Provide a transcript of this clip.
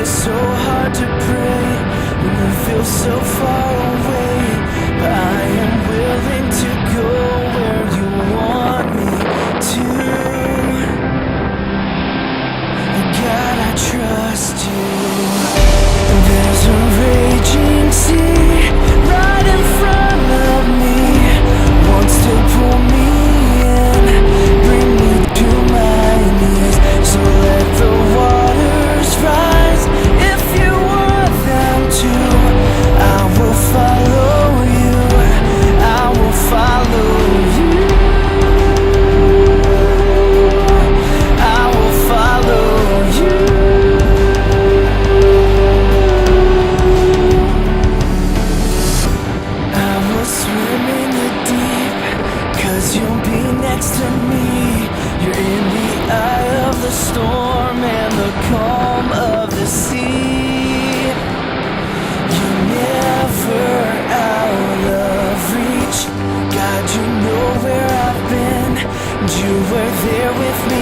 it's so hard to pray when you feel so far away. But I am willing to go where you want me to. God, I trust you. There's a raging sea right in front of me, wants to pull me in, bring me to my knees. So let the waters rise if you want them to. I will follow you, I will follow you, I will follow you. I will swim in the deep, 'cause you'll be next to me. You're in the eye of the storm and the calm of the sea. You're never out of reach. God, you know where I've been, and you were there with me